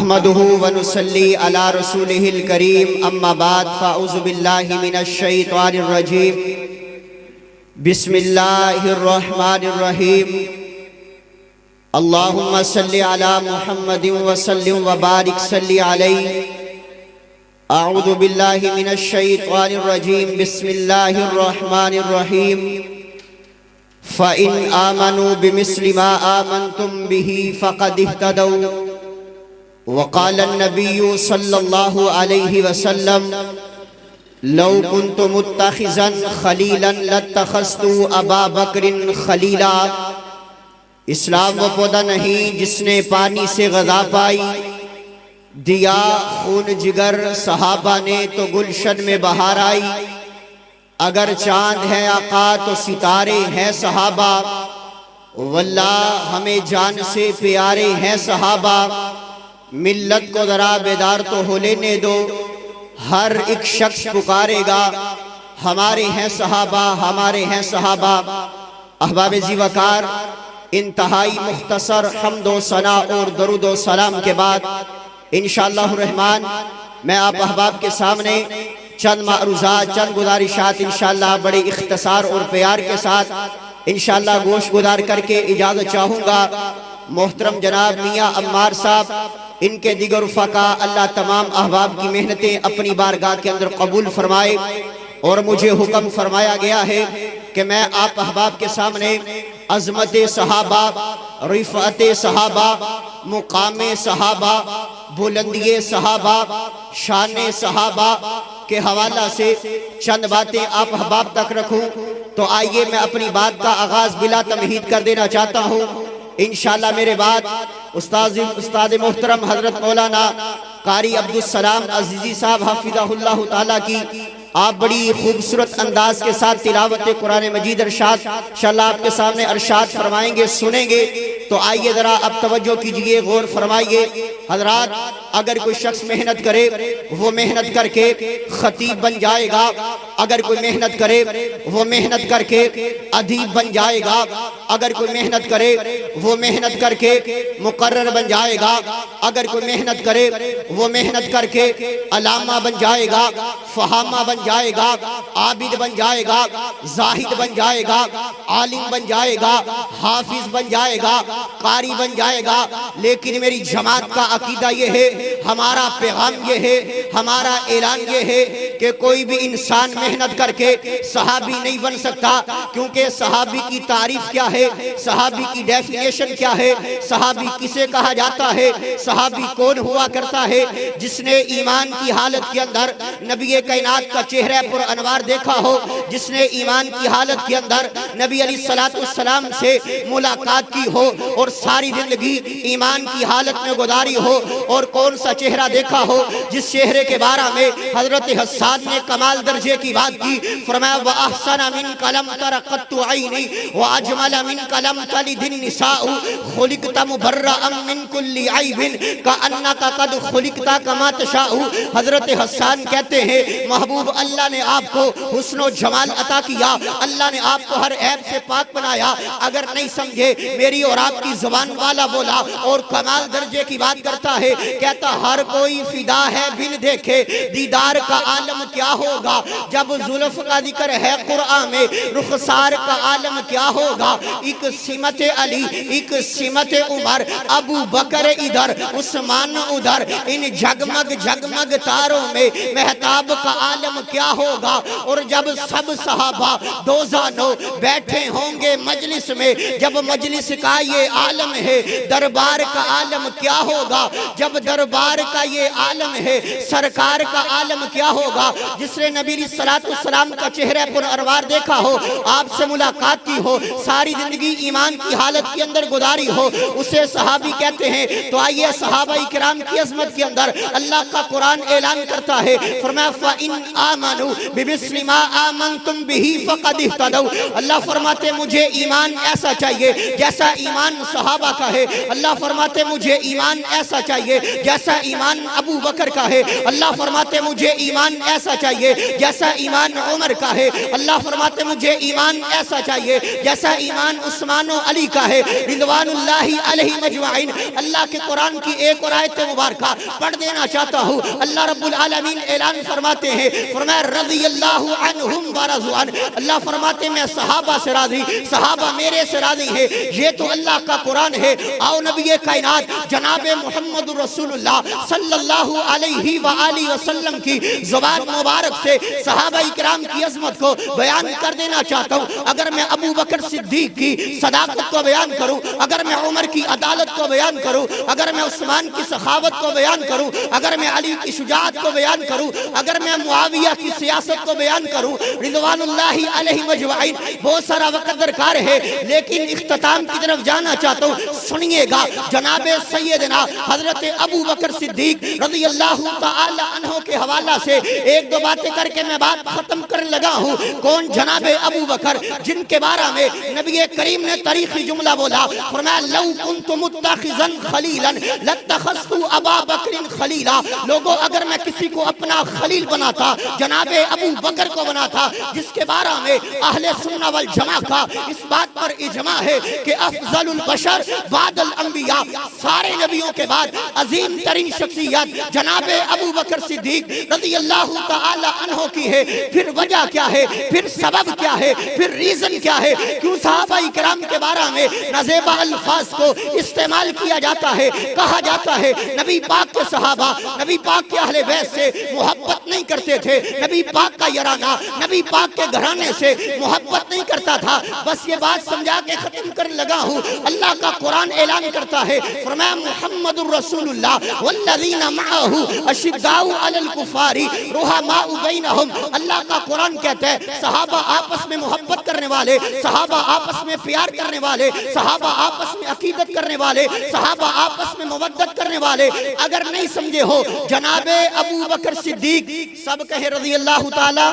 نحمده ونصلي على رسوله الكريم اما بعد فاعوذ بالله من الشيطان الرجيم بسم الله الرحمن الرحيم اللهم صل على محمد وسلم وبارك صل عليه اعوذ بالله من الشيطان الرجيم بسم الله الرحمن الرحيم فإن آمنوا بمثل ما آمنتم به فقد اهتدوا وقال النبي صلى الله عليه وسلم لو كنت متخذا خليلا لاتخذت ابا بکر خلیلا۔ اسلام وہ پودا نہیں جس نے پانی سے غذا پائی، دیا خون جگر صحابہ نے تو گلشن میں بہار آئی۔ اگر چاند ہے آقا تو ستارے ہیں صحابہ، واللہ ہمیں جان سے پیارے ہیں صحابہ۔ ملت کو ذرا بیدار تو ہو لینے دو، ہر ایک شخص پکارے گا ہمارے ہیں صحابہ، ہمارے ہیں صحابہ۔ احباب زی وقار، انتہائی مختصر حمد و ثنا اور درود و سلام کے بعد انشاءاللہ الرحمن میں آپ احباب کے سامنے چند معروضات، چند گزارشات انشاءاللہ بڑے اختصار اور پیار کے ساتھ انشاءاللہ گوش گزار کر کے اجازت چاہوں گا۔ محترم جناب میاں عمار صاحب، ان کے دیگر رفقا، اللہ تمام احباب کی محنتیں اپنی بارگاہ کے اندر قبول فرمائے، اور مجھے حکم فرمایا گیا ہے کہ میں آپ احباب کے سامنے عظمت صحابہ، رفعت صحابہ، مقام صحابہ، بلندی صحابہ، شان صحابہ کے حوالہ سے چند باتیں آپ احباب تک رکھوں۔ تو آئیے میں اپنی بات کا آغاز بلا تمہید کر دینا چاہتا ہوں۔ انشاءاللہ میرے بعد استاد محترم حضرت مولانا قاری عبدالسلام عزیزی صاحب حفظہ اللہ تعالیٰ کی آپ بڑی خوبصورت انداز کے ساتھ تلاوت قرآن مجید ارشاد انشاءاللہ آپ کے سامنے ارشاد فرمائیں گے، سنیں گے۔ تو آئیے ذرا اب توجہ کیجئے، غور فرمائیے۔ حضرات، اگر کوئی شخص محنت کرے وہ محنت کر کے خطیب بن جائے گا، اگر کوئی محنت کرے وہ محنت کر کے ادیب بن جائے گا، اگر کوئی محنت کرے وہ محنت کر کے مقرر بن جائے گا، اگر کوئی محنت کرے وہ محنت کر کے علامہ بن جائے گا، فہامہ بن جائے گا، عابد بن جائے گا، زاہد بن جائے گا، عالم بن جائے گا، حافظ بن جائے گا، قاری بن جائے گا۔ لیکن میری جماعت کا عقیدہ یہ ہے، ہمارا پیغام یہ ہے، ہمارا اعلان یہ ہے کہ کوئی بھی انسان محنت کر کے صحابی نہیں بن سکتا، کیونکہ صحابی کی تعریف کیا ہے، صحابی کی ڈیفینیشن کیا ہے، صحابی کسے کہا جاتا ہے، صحابی کون ہوا کرتا ہے؟ جس نے ایمان کی حالت کے اندر نبی کائنات کا چہرہ پر انوار دیکھا ہو، جس نے ایمان کی حالت کے اندر نبی علیہ السلام سے ملاقات کی ہو اور ساری زندگی ایمان کی حالت میں گزاری ہو، اور کون سا چہرہ دیکھا ہو جس چہرے کے بارے میں حضرت حسان نے کمال درجے کی بات کی، فرمایا وَأَحْسَنَ مِنْكَ لَمْ تَرَ قَطُّ عَيْنِي وَأَجْمَلَ مِنْكَ لَمْ تَلِدِ النِّسَاءُ خُلِقْتَ مُبَرَّأً مِنْ كُلِّ عَيْبٍ كَأَنَّكَ قَدْ خُلِقْتَ كَمَا تَشَاءُ۔ حضرت حسان کہتے ہیں محبوب اللہ نے آپ کو حسن و جمال عطا کیا، اللہ نے آپ کو ہر عیب سے پاک بنایا۔ اگر نہیں سمجھے، میری اور آپ کی زبان والا بولا اور کمال درجے کی بات کرتا ہے، کہتا ہر کوئی فدا ہے بن دیکھے دیدار کا عالم کیا ہوگا۔ جب زلف کا ذکر ہے قرآن میں، رخسار کا عالم کیا ہوگا۔ ایک سمت علی، ایک سمت عمر، ابو بکر ادھر، عثمان ادھر، ان جگمگ جگمگ تاروں میں مہتاب کا عالم کیا ہوگا۔ اور جب سب صحابہ دوزانوں بیٹھے ہوں گے مجلس میں، جب مجلس کا یہ عالم ہے، دربار کا عالم کیا ہوگا۔ جب دربار کا یہ عالم ہے، سرکار کا عالم کیا ہوگا۔ جس نے نبی علیہ السلام کا چہرہ پر انوار دیکھا ہو، آپ سے ملاقات کی ہو، ساری زندگی ایمان کی حالت کے اندر گزاری ہو، اسے صحابی کہتے ہیں۔ تو آئیے صحابہ کرام کی عظمت کے اندر اللہ کا قرآن اعلان کرتا ہے، فرمایا فَإِنْ آمَنُوا بِمِثْلِ مَا آمَنْتُمْ بِهِ فَقَدْ اهْتَدَوْا۔ اللہ فرماتے مجھے ایمان ایسا چاہیے جیسا ایمان صحابہ کا ہے۔ اللہ فرماتے مجھے ایمان ایسا چاہیے جیسا ایمان ابو بکر کا ہے۔ اللہ فرماتے مجھے ایمان ایسا ایسا چاہیے جیسا ایمان عمر کا ہے۔ اللہ فرماتے مجھے ایمان ایسا چاہیے جیسا ایمان عثمان و علی کا ہے رضوان اللہ علیہ مجمعین۔ اللہ کے قرآن کی ایک اور آیت مبارکہ پڑھ دینا چاہتا ہوں۔ اللہ رب العالمین اعلان فرماتے ہیں، فرمایا رضی اللہ عنہم ورضوان، اللہ فرماتے میں صحابہ سے راضی، صحابہ میرے سے راضی ہے۔ یہ تو اللہ کا قرآن ہے۔ آؤ نبی کائنات جناب محمد رسول اللہ صلی اللہ علیہ وآلہ وسلم کی زبان مبارک سے صحابہ کرام کی عظمت کو بیان کر دینا چاہتا ہوں۔ اگر میں ابو بکر صدیق کی صداقت کو بیان کروں، اگر میں عمر کی عدالت کو بیان کروں، اگر میں عثمان کی سخاوت کو بیان کروں، اگر میں علی کی شجاعت کو بیان کروں، اگر میں معاویہ کی سیاست کو بیان کروں رضوان اللہ علیہ مجمعین، بہت سارا وقت درکار ہے، لیکن اختتام کی طرف جانا چاہتا ہوں۔ سنیے گا جناب سیدنا حضرت ابو بکر صدیق رضی اللہ تعالی عنہ کے حوالہ سے ایک دو باتیں کر کے میں بات ختم کرنے لگا ہوں۔ کون جناب ابو بکر، جن کے بارے میں نبی کریم نے تاریخی جملہ بولا، فرمایا لو کنت متخذا خلیلا لاتخذت ابا بکر خلیلا، لوگوں اگر میں کسی کو اپنا خلیل بناتا جناب ابو بکر کو بناتا، جس کے بارے میں اہل سنہ والجماعہ کا اس بات پر اجماع ہے کہ افضل البشر بعد الانبیاء، سارے نبیوں کے بعد عظیم ترین شخصیت جناب ابو بکر صدیق رضی اللہ تعالی عنہ کی ہے۔ پھر وجہ کیا ہے، پھر سبب کیا ہے، پھر ریزن کیا ہے، کیوں صحابہ کرام کے بارے میں نازیبا الفاظ کو استعمال کیا جاتا ہے، کہا جاتا ہے نبی پاک کے صحابہ نبی پاک کے اہل بیت سے محبت نہیں کرتے تھے، نبی پاک کا یارانہ نبی پاک کے گھرانے سے محبت نہیں کرتا تھا۔ بس یہ بات سمجھا کے ختم کرنے لگا ہوں۔ اللہ کا قرآن اعلان کرتا ہے، فرمایا محمد الرسول اللہ والذین معہ اشداء علی الکفار رحماء بینہم، اللہ کا قرآن کہتا ہے صحابہ آپس میں محبت کرنے والے، صحابہ آپس میں پیار کرنے والے، صحابہ آپس میں عقیدت کرنے والے، صحابہ آپس میں مودت کرنے والے۔ اگر نہیں سمجھے ہو جناب ابو بکر صدیق، سب کہے رضی اللہ تعالی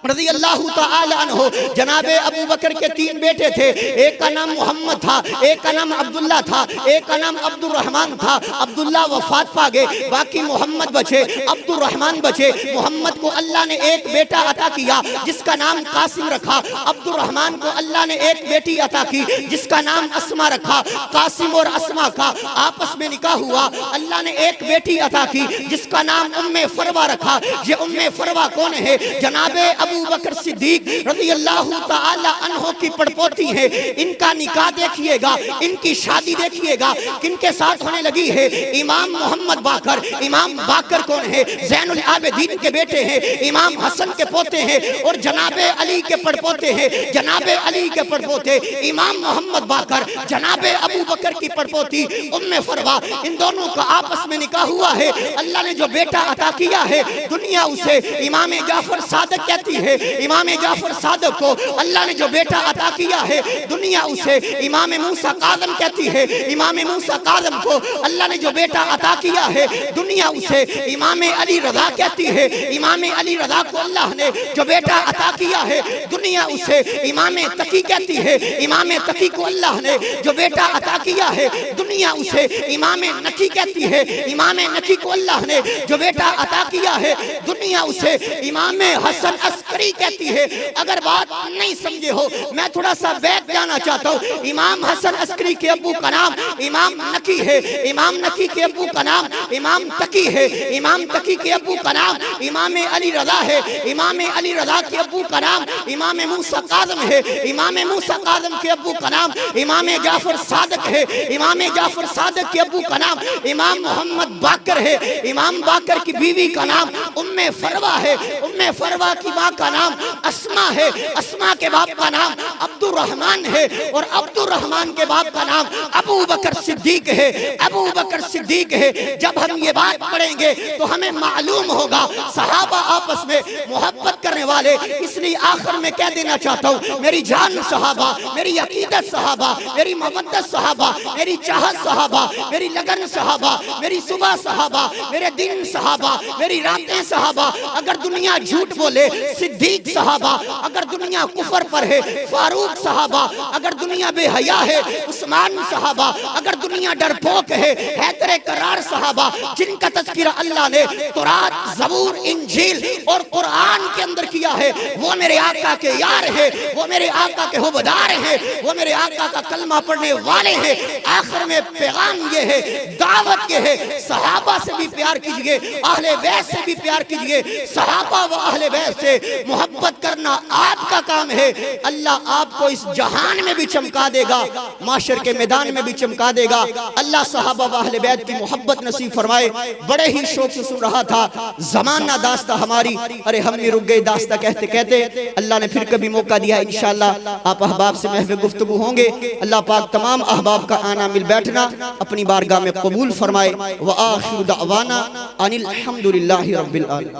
رضی اللہ تعالی عنہ، جناب ابو بکر کے تین بیٹے تھے، ایک کا نام محمد تھا، ایک کا نام عبداللہ تھا، ایک کا نام عبد الرحمن تھا۔ عبداللہ وفات پا گئے، باقی محمد بچے، عبد الرحمن بچے۔ محمد کو اللہ نے ایک بیٹا عطا کیا جس کا نام قاسم رکھا، عبد الرحمن کو اللہ نے ایک بیٹی عطا کی جس کا نام اسما رکھا۔ قاسم اور اسما کا آپس میں نکاح ہوا، اللہ نے ایک بیٹی عطا کی جس کا نام ام فروہ رکھا۔ یہ ام فروہ کون ہے؟ جناب ابو بکر صدیق رضی اللہ تعالی عنہ کی پڑپوتی ہے۔ ان کا نکاح دیکھیے گا، ان کی شادی دیکھیے گا، کن کے ساتھ ہونے لگی ہے؟ امام محمد باقر۔ امام باقر کون ہے؟ زین العابدین کے بیٹے ہیں، امام حسن کے پوتے ہیں اور جناب علی کے پڑپوتے ہیں۔ جناب علی کے پڑپوتے امام محمد باقر، جناب ابو بکر کی پڑپوتی ام فروہ، ان دونوں کا آپس میں نکاح ہوا ہے۔ اللہ نے جو بیٹا عطا کیا ہے، دنیا اسے امام جعفر صادق کہتی ہے۔ امام جعفر صادق کو اللہ نے جو بیٹا عطا کیا ہے، دنیا اسے امام موسیٰ کاظم کہتی ہے۔ امام موسیٰ کاظم کو اللہ نے جو بیٹا عطا کیا ہے، دنیا اسے امام علی رضا کہتی ہے۔ امام علی رضا کو اللہ نے جو بیٹا عطا کیا ہے، دنیا اسے امام تقی کہتی ہے۔ امام تقی کو اللہ نے جو بیٹا عطا کیا ہے، دنیا اسے امام نقی کہتی ہے۔ امام نقی کو اللہ نے جو بیٹا عطا کیا ہے، دنیا اسے امام حسن عسکری کہتی ہے۔ اگر بات نہیں سمجھے ہو، میں تھوڑا سا بیک جانا چاہتا ہوں۔ امام حسن عسکری کے ابو کا نام امام نقی ہے، امام نقی کے ابو کا نام امام تقی ہے، امام تقی کے ابو کا نام امام علی رضا ہے، امام علی رضا کے ابو کا نام امام موسیٰ کاظم ہے، امام موسیٰ کاظم کے ابو کا نام امام جعفر صادق ہے، امام جعفر صادق کے ابو کا نام امام محمد باقر ہے، امام باقر کی بیوی کا نام ام فروہ ہے، ام فروہ کی ماں کا نام اسما ہے، اسما کے باپ کا نام عبد الرحمن ہے اور عبد الرحمن کے باپ کا نام ابو بکر صدیق ہے، ابو بکر صدیق ہے۔ جب ہم یہ بات پڑھیں گے تو ہمیں معلوم ہوگا صحابہ آپس میں محبت کرنے والے۔ اس لیے آخر میں کہہ دینا چاہتا ہوں، میری جان صحابہ، میری عقیدت صحابہ، میری مودت صحابہ، میری چاہت صحابہ، میری لگن صحابہ، میری صبح صحابہ، میرے دن صحابہ، میری راتیں صحابہ۔ اگر دنیا جھوٹ بولے، صدیق صحابہ اگر دنیا کفر پر ہے، فاروق صحابہ اگر دنیا بے حیا ہے، عثمان صحابہ اگر دنیا ڈرپوک ہے، حیدر کرار صحابہ جن کا تذکرہ اللہ نے تورات، زبور، انجیل اور قرآن کے اندر کیا ہے، وہ میرے آقا کے یار ہے، وہ میرے آقا کے حبدار ہیں، وہ میرے آقا کا کلمہ پڑھنے والے ہیں۔ آخر میں پیغام یہ ہے، دعوت یہ ہے، صحابہ سے بھی پیار کیجئے، اہل بیت سے بھی پیار کیجئے۔ صحابہ و اہل بیت سے محبت کرنا آپ کا کام ہے، اللہ آپ کو اس جہان میں بھی چمکا دے گا، معاشر کے میدان میں بھی چمکا دے گا۔ اللہ صحابہ و اہل بیت کی محبت نصیب فرمائے۔ بڑے ہی شوق سے سن رہا تھا، زمانہ داستہ ہماری، ارے ہم بھی رک گئے داستہ کہتے کہتے۔ اللہ نے پھر کبھی موقع دیا، انشاءاللہ آپ احباب سے محو گفتگو ہوں گے۔ اللہ پاک تمام احباب کا آنا مل بیٹھنا اپنی بارگاہ میں قبول فرمائے۔ وآخر دعوانا ان الحمدللہ رب العالمین۔